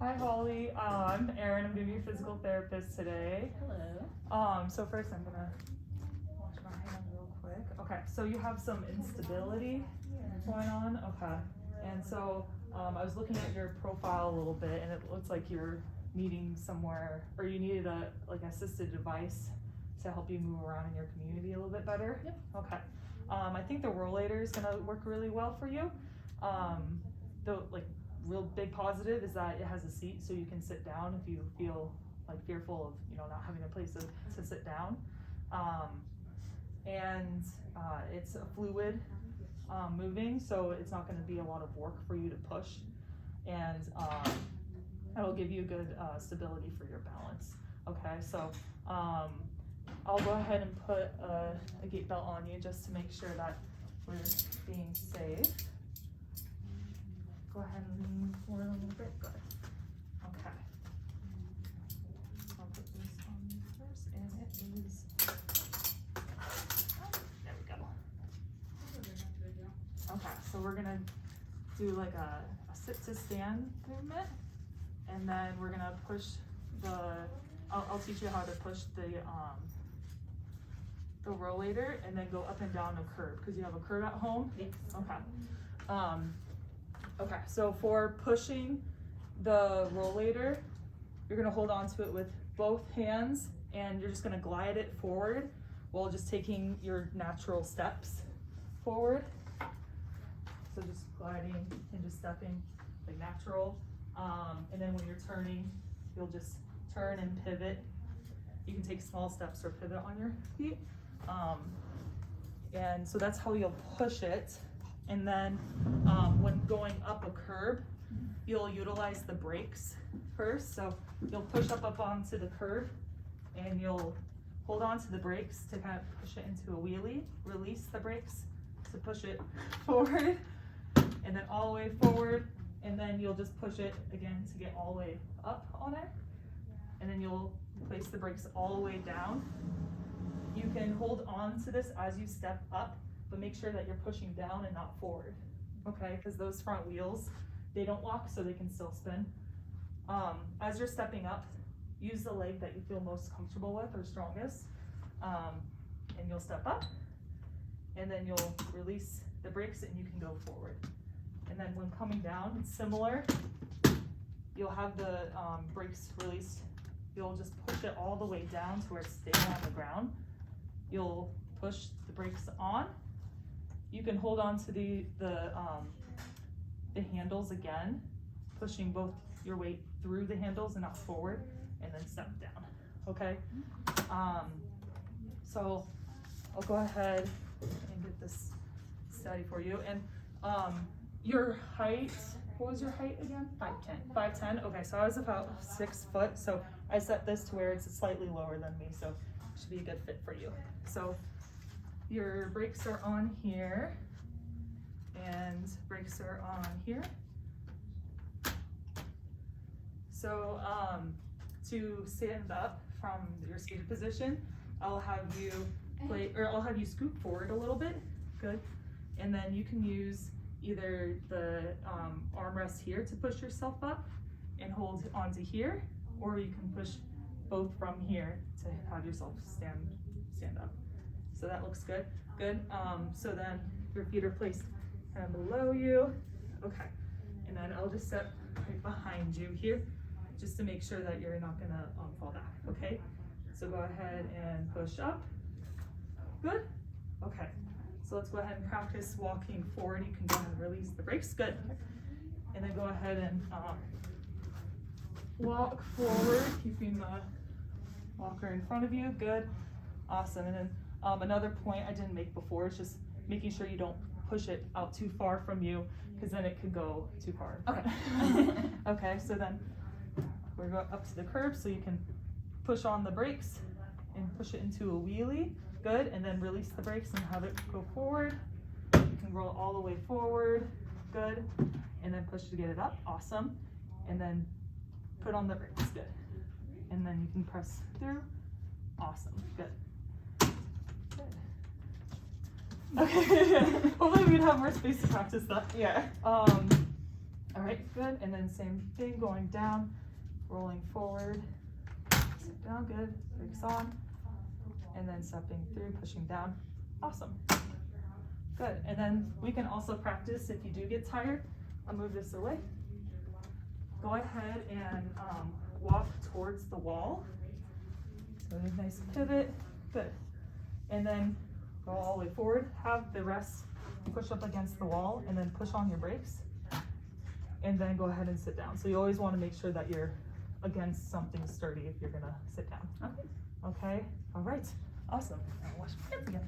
Hi Holly, I'm Erin. I'm gonna be your physical therapist today. Hello. So first I'm gonna wash my hands real quick. Okay, so you have some instability going on. Okay, and so I was looking at your profile a little bit, and it looks like you're needing somewhere, or you needed a like assisted device to help you move around in your community a little bit better. Yep. Okay. I think the rollator is gonna work really well for you. The real big positive is that it has a seat, so you can sit down if you feel like fearful of not having a place to sit down. And it's a fluid moving, so it's not going to be a lot of work for you to push, and it'll give you good stability for your balance. Okay, so I'll go ahead and put a gait belt on you just to make sure that we're being safe. Go ahead and lean forward a little bit. Good. Okay. I'll put this on you first, and it is. There we go. Okay, so we're gonna do like a sit to stand movement, and then we're gonna push the. I'll teach you how to push the rollator, and then go up and down a curb because you have a curb at home. Yes. Okay. Okay, so for pushing the rollator, you're gonna hold on to it with both hands, and you're just gonna glide it forward while just taking your natural steps forward. So just gliding and just stepping like natural. And then when you're turning, you'll just turn and pivot. You can take small steps or pivot on your feet. And so that's how you'll push it. And then when going up a curb, you'll utilize the brakes first. So you'll push up onto the curb, and you'll hold on to the brakes to kind of push it into a wheelie, release the brakes to push it forward, and then all the way forward, and then you'll just push it again to get all the way up on it, and then you'll place the brakes all the way down. You can hold on to this as you step up, but make sure that you're pushing down and not forward, okay? Because those front wheels, they don't lock, so they can still spin. As you're stepping up, use the leg that you feel most comfortable with or strongest, and you'll step up, and then you'll release the brakes and you can go forward. And then when coming down, it's similar. You'll have the brakes released. You'll just push it all the way down to where it's staying on the ground. You'll push the brakes on. You can hold on to the handles again, pushing both your weight through the handles and not forward, and then step down, okay? So I'll go ahead and get this steady for you. And your height, what was your height again? 5'10". 5'10", okay, so I was about 6 foot, so I set this to where it's slightly lower than me, so it should be a good fit for you. So your brakes are on here, and brakes are on here. So to stand up from your seated position, I'll have you scoot forward a little bit, good, and then you can use either the armrest here to push yourself up and hold onto here, or you can push both from here to have yourself stand up. So that looks good. Good. So then your feet are placed kind of below you. Okay. And then I'll just step right behind you here, just to make sure that you're not gonna fall back. Okay. So go ahead and push up. Good. Okay. So let's go ahead and practice walking forward. You can go ahead and release the brakes. Good. And then go ahead and walk forward, keeping the walker in front of you. Good. Awesome. And then another point I didn't make before is just making sure you don't push it out too far from you, because then it could go too far. Okay. Okay, so then we're going up to the curb, so you can push on the brakes and push it into a wheelie. Good. And then release the brakes and have it go forward. You can roll all the way forward. Good. And then push to get it up. Awesome. And then put on the brakes. Good. And then you can press through. Awesome. Good. Okay. Hopefully we'd have more space to practice that. Yeah. All right, good. And then same thing, going down, rolling forward, sit down, good, brakes on, and then stepping through, pushing down. Awesome. Good. And then we can also practice if you do get tired. I'll move this away. Go ahead and walk towards the wall. So a nice pivot. Good. And then go all the way forward. Have the rest push up against the wall and then push on your brakes. And then go ahead and sit down. So you always want to make sure that you're against something sturdy if you're gonna sit down. Okay. Okay? All right. Awesome. I'll wash my hands again.